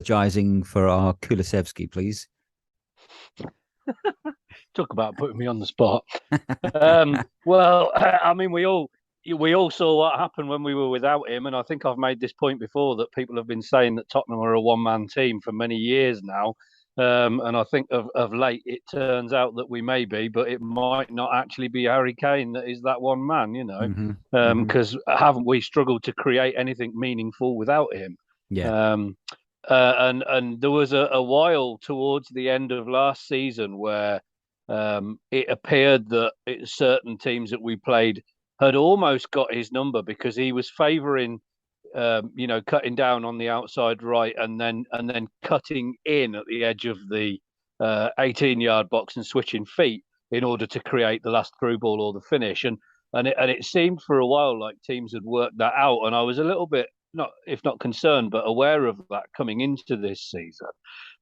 apologising for our Kulusevski, please. Talk about putting me on the spot. Well, I mean, we all saw what happened when we were without him, and I think I've made this point before that people have been saying that Tottenham are a one-man team for many years now. And I think of late it turns out that we may be, but it might not actually be Harry Kane that is that one man, Mm-hmm. Mm-hmm. because haven't we struggled to create anything meaningful without him? Yeah. And there was a while towards the end of last season where it appeared that certain teams that we played had almost got his number because he was favouring, cutting down on the outside right and then cutting in at the edge of the 18-yard box and switching feet in order to create the last through ball or the finish. And it seemed for a while like teams had worked that out, and I was a little bit not if not concerned but aware of that coming into this season,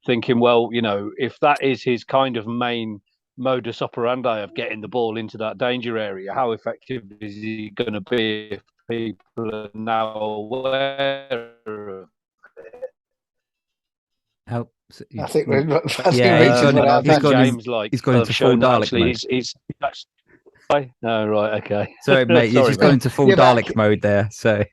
thinking, well, if that is his kind of main modus operandi of getting the ball into that danger area, how effective is he going to be if people are now aware of it? How, I think Ritch he's gone James like he's gone into full shown that Dalek actually mode. he's no, right, okay. Sorry, mate, Sorry, he's just gone into full Dalek back. mode there. So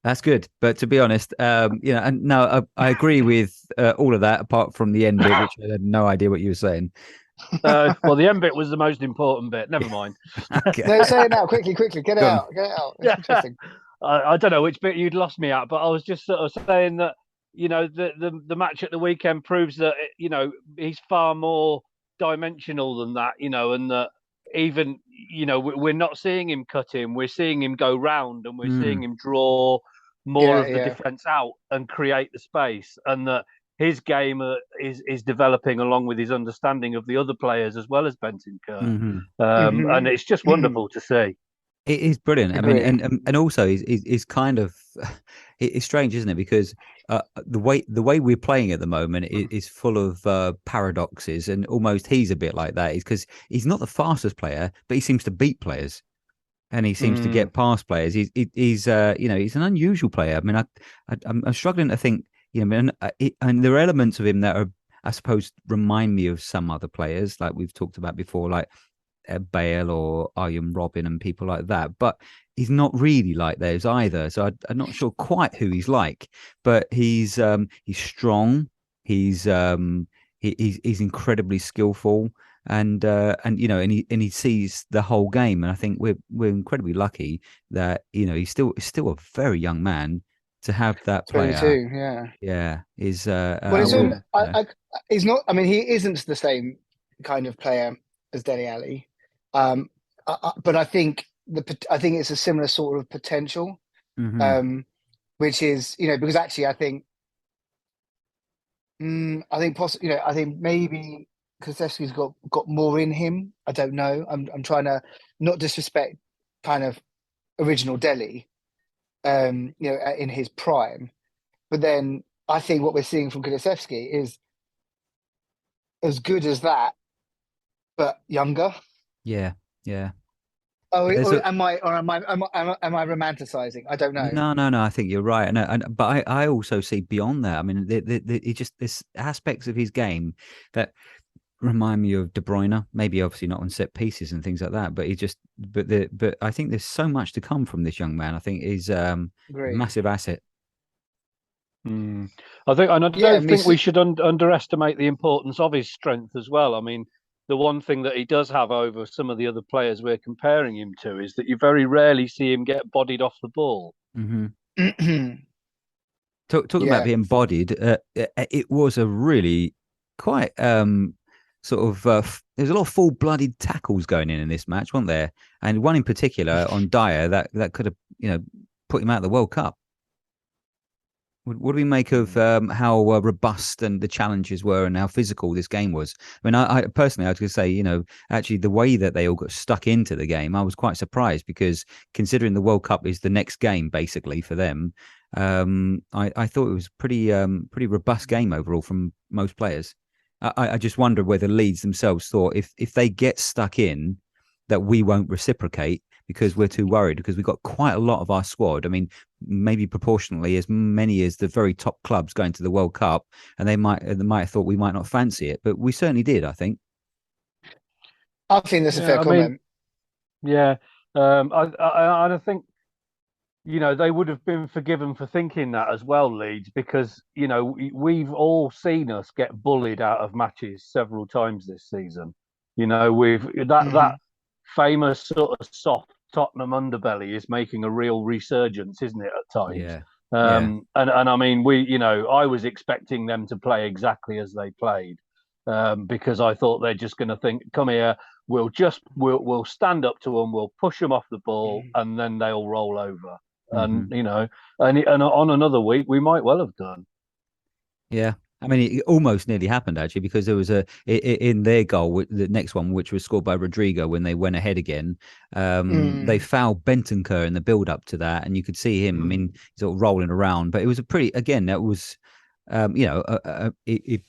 that's good. But to be honest, and no, I agree with all of that apart from the end bit, which I had no idea what you were saying. Well, the end bit was the most important bit. Never mind. Okay. No, say it now, quickly, get it out. It's interesting. I don't know which bit you'd lost me at, but I was just sort of saying that the match at the weekend proves that he's far more dimensional than that, and that even we're not seeing him cut in, we're seeing him go round, and we're seeing him draw more of the defense out and create the space, and that his game is developing along with his understanding of the other players as well as Bentancur. And it's just wonderful to see. It is brilliant. Agreed. I mean, and also is kind of it's strange, isn't it? Because the way we're playing at the moment is full of paradoxes, and almost he's a bit like that. Is because he's not the fastest player, but he seems to beat players, and he seems to get past players. He's an unusual player. I mean, I'm struggling to think. And there are elements of him that are, I suppose, remind me of some other players, like we've talked about before, like Bale or Arjen Robben and people like that. But he's not really like those either. So I'm not sure quite who he's like. But he's strong. He's incredibly skillful, and he sees the whole game. And I think we're incredibly lucky that he's still a very young man. To have that player, 22, is he's not. I mean, he isn't the same kind of player as Dele Alli, but I think it's a similar sort of potential, which is because actually I think maybe Kulusevski's got more in him. I don't know. I'm trying to not disrespect kind of original Dele. In his prime, but then I think what we're seeing from Kulusevski is as good as that, but younger. Yeah. Oh, am I romanticizing? I don't know. No. I think you're right. But I also see beyond that. I mean, there's aspects of his game that remind me of De Bruyne, maybe obviously not on set pieces and things like that, but I think there's so much to come from this young man. I think he's a massive asset. I don't think we should underestimate the importance of his strength as well. I mean, the one thing that he does have over some of the other players we're comparing him to is that you very rarely see him get bodied off the ball. Talking about being bodied, it was a really quite there's a lot of full-blooded tackles going in this match, weren't there? And one in particular on Dyer that could have put him out of the World Cup. What do we make of how robust and the challenges were and how physical this game was? I mean, I personally, I was going to say, actually the way that they all got stuck into the game, I was quite surprised because considering the World Cup is the next game basically for them, I thought it was pretty robust game overall from most players. I just wonder whether Leeds themselves thought if they get stuck in, that we won't reciprocate because we're too worried, because we've got quite a lot of our squad. I mean, maybe proportionally as many as the very top clubs going to the World Cup, and they might have thought we might not fancy it, but we certainly did, I think. I think that's a fair comment. I don't think, they would have been forgiven for thinking that as well, Leeds, because, we've all seen us get bullied out of matches several times this season. That famous sort of soft Tottenham underbelly is making a real resurgence, isn't it, at times? Yeah. And I mean, I was expecting them to play exactly as they played, because I thought they're just going to think, come here, we'll stand up to them, we'll push them off the ball, and then they'll roll over. And and on another week we might well have done. Yeah, I mean, it almost nearly happened actually, because there was in their goal, the next one, which was scored by Rodrigo when they went ahead again. They fouled Bentancur in the build up to that, and you could see him. I mean, sort of rolling around, but it was that was, it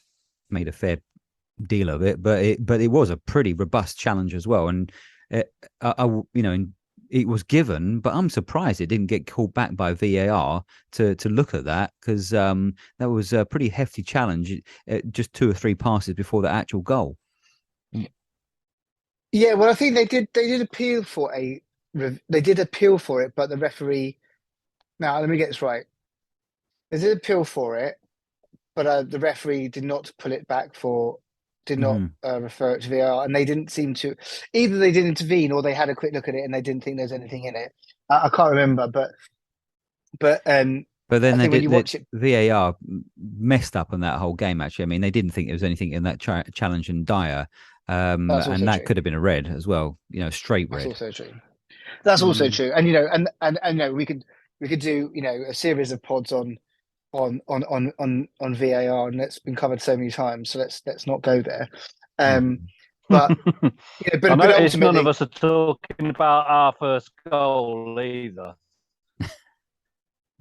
made a fair deal of it, but it was a pretty robust challenge as well, and it was given, but I'm surprised it didn't get called back by VAR to look at that, because that was a pretty hefty challenge, just 2 or 3 passes before the actual goal. Yeah, well, I think they did appeal for it, but the referee. Now, let me get this right. They did appeal for it, but the referee did not pull it back did not refer it to VAR, and they didn't seem to. Either they didn't intervene, or they had a quick look at it and they didn't think there's anything in it. I can't remember, but then when you watch it, VAR messed up on that whole game. Actually, I mean, they didn't think there was anything in that challenge in Dyer, and that could have been a red as well. Straight red. That's also true. That's also true, and we could do a series of pods on VAR, and it's been covered so many times, so let's not go there. But I noticed none of us are talking about our first goal either.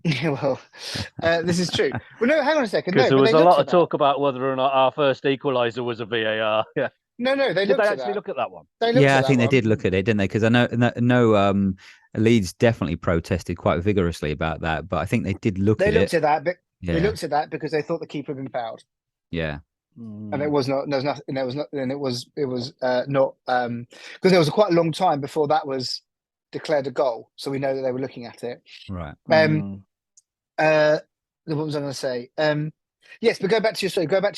Yeah, well, this is true. Well, no, hang on a second. Because there was a lot of talk about whether or not our first equaliser was a VAR. Yeah. No, they did. They actually look at that one? I think they did look at it, didn't they? Because I know Leeds definitely protested quite vigorously about that, but I think they did look at it. They looked at that, but they looked at that because they thought the keeper had been fouled. Yeah. And it was not. There was nothing. There was not. And it was not because there was quite a long time before that was declared a goal, so we know that they were looking at it. Right. What was I going to say? Yes, but go back to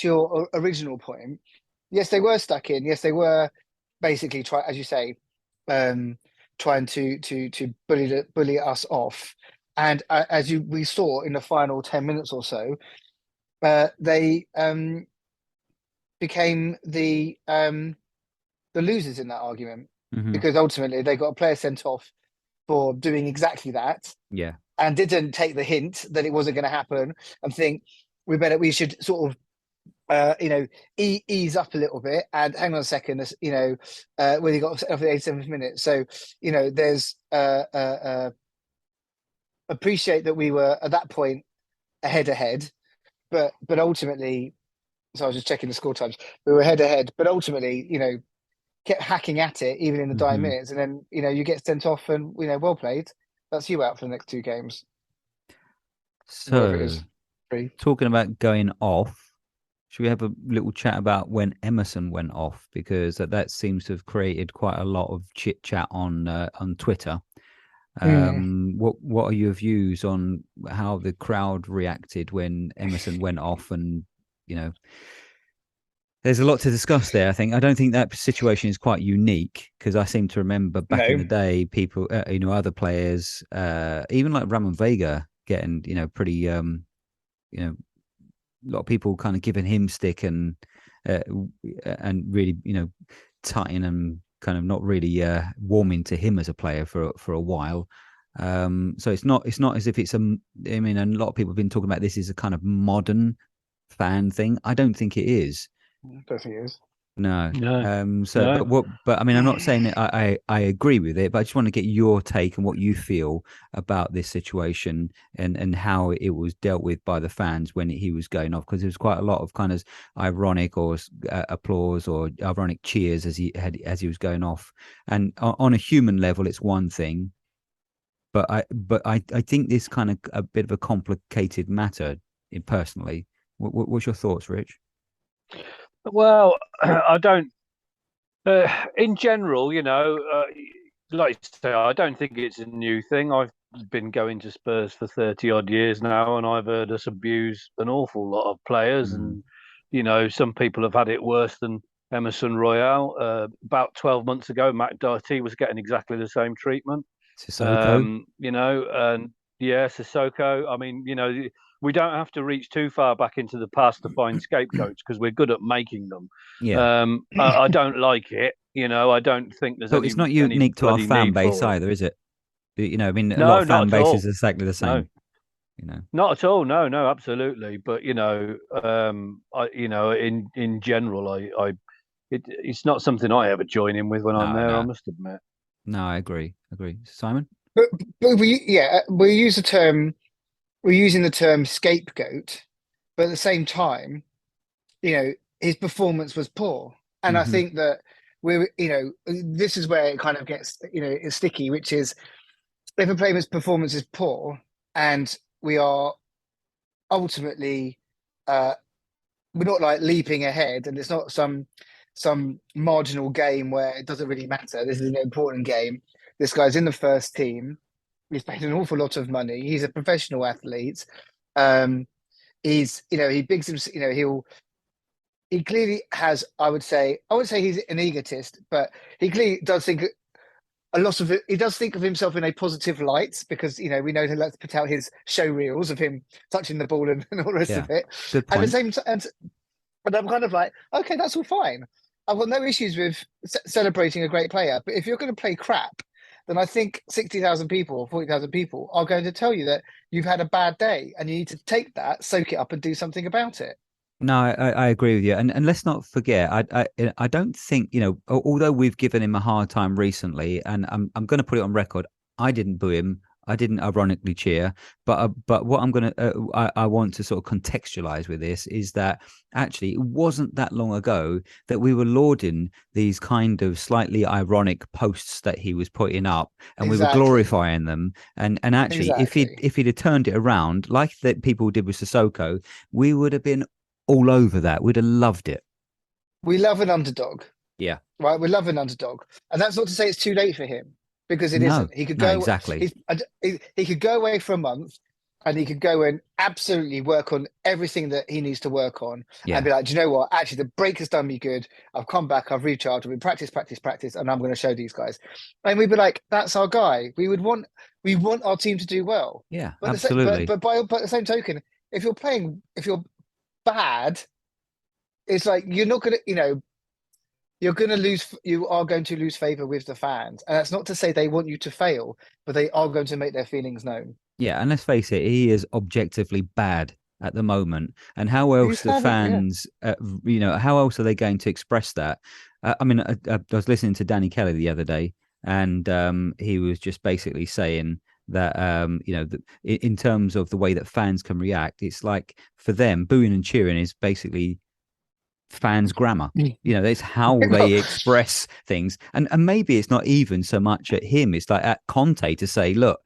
your original point. Yes, they were stuck in. Yes, they were basically as you say, trying to bully us off. And we saw in the final 10 minutes or so, they became the losers in that argument, because ultimately they got a player sent off for doing exactly that. Yeah, and didn't take the hint that it wasn't going to happen and think we should sort of ease up a little bit and hang on a second, when he got off the 87th minute. So there's appreciate that we were at that point ahead, but ultimately, so I was just checking the score times. We were ahead, but ultimately, kept hacking at it even in the dying minutes, and then you get sent off, and well played. That's you out for the next 2 games. So, talking about going off, should we have a little chat about when Emerson went off, because that seems to have created quite a lot of chit chat on Twitter. What are your views on how the crowd reacted when Emerson went off? And there's a lot to discuss there. I don't think that situation is quite unique, because I seem to remember back in the day, people, other players, even like Ramon Vega getting, pretty, a lot of people kind of giving him stick and really, tutting and kind of not really warming to him as a player for a while. So it's not as if it's and a lot of people have been talking about this as a kind of modern fan thing. I don't think it is. I don't think it is. No. No, So, no. but I mean, I'm not saying that I agree with it, but I just want to get your take and what you feel about this situation and how it was dealt with by the fans when he was going off, because there was quite a lot of kind of ironic or applause or ironic cheers as he was going off. And on a human level, it's one thing, but I think this kind of a bit of a complicated matter personally. What's your thoughts, Rich? Well, I don't. In general, like I say, I don't think it's a new thing. I've been going to Spurs for 30 odd years now, and I've heard us abuse an awful lot of players. Mm. And, some people have had it worse than Emerson Royale. About 12 months ago, Matt Doherty was getting exactly the same treatment. Sissoko? And yeah, Sissoko. I mean, we don't have to reach too far back into the past to find scapegoats because we're good at making them. Yeah. I don't like it. I don't think there's But any it's not any unique to our bloody fan need base for it. either, is it? I mean, a lot No, of fan not at bases all. are exactly the No, same. not at all. No, no, absolutely. But in general, it's not something I ever join in with when I'm No, there. I no, must admit. no, I agree. Simon? But we use the term, we're using the term scapegoat, but at the same time, his performance was poor. And I Mm-hmm. think that this is where it kind of gets, it's sticky, which is if a player's performance is poor and we are ultimately, we're not like leaping ahead and it's not some marginal game where it doesn't really matter. This is an important game. This guy's in the first team. He's paid an awful lot of money. He's a professional athlete. He bigs him, he clearly has, I would say he's an egotist, but he clearly does think a lot of it. He does think of himself in a positive light because, we know he likes to put out his show reels of him touching the ball and all the rest Yeah. of it. Good At the point. same time, and I'm kind of like, okay, that's all fine. I've got no issues with celebrating a great player, but if you're going to play crap, then I think 60,000 people or 40,000 people are going to tell you that you've had a bad day and you need to take that, soak it up, and do something about it. No, I agree with you, and let's not forget. I don't think although we've given him a hard time recently, and I'm going to put it on record. I didn't boo him. I didn't ironically cheer, but what I'm going to I want to sort of contextualize with this is that actually it wasn't that long ago that we were lauding these kind of slightly ironic posts that he was putting up, and we were glorifying them. And actually, if he'd have turned it around like that people did with Sissoko, we would have been all over that. We'd have loved it. We love an underdog. Yeah. Right. We love an underdog. And that's not to say it's too late for him because it isn't. He could go exactly. He could go away for a month and he could go and absolutely work on everything that he needs to work on and be like, do you know what? Actually, the break has done me good. I've come back. I've recharged. We've practiced, and I'm going to show these guys. And we'd be like, that's our guy. We want our team to do well. Yeah, but absolutely. But by the same token, if you're bad, it's like you're not going to, you are going to lose favor with the fans. And that's not to say they want you to fail, but they are going to make their feelings known. Yeah, and let's face it, he is objectively bad at the moment. And how else the fans, how else are they going to express that? I mean, I was listening to Danny Kelly the other day, and he was just basically saying that in terms of the way that fans can react, it's like for them, booing and cheering is basically fans' grammar. It's how they express things, and maybe it's not even so much at him. It's like at Conte to say, look,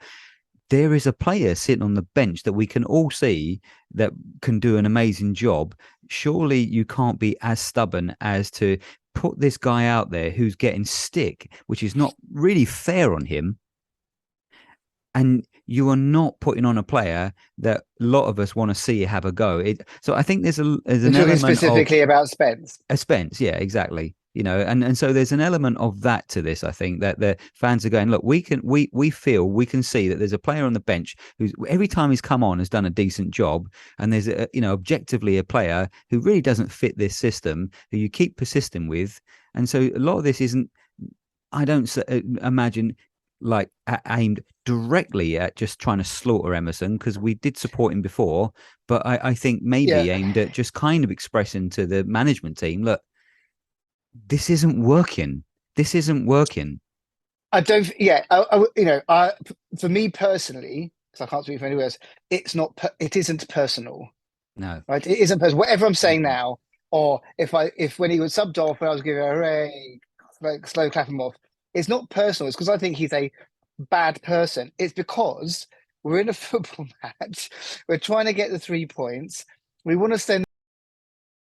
there is a player sitting on the bench that we can all see that can do an amazing job. Surely you can't be as stubborn as to put this guy out there who's getting stick, which is not really fair on him. And you are not putting on a player that a lot of us want to see have a go. So I think there's an element specifically about Spence. Spence, yeah, exactly. And so there's an element of that to this. I think that the fans are going, look, we feel we can see that there's a player on the bench who's every time he's come on has done a decent job, and there's objectively a player who really doesn't fit this system who you keep persisting with, and so a lot of this isn't. I don't imagine like aimed directly at just trying to slaughter Emerson, because we did support him before, but I think maybe aimed at just kind of expressing to the management team, look, this isn't working. This isn't working. I don't. Yeah, for me personally, because I can't speak for anyone else, it's not. It isn't personal, No. right? It isn't personal. Whatever I'm saying Mm-mm. now, or if when he was subbed off, when I was giving a hooray, like slow clap him off, it's not personal. It's because I think he's a bad person. It's because we're in a football match. We're trying to get the 3 points. We want to send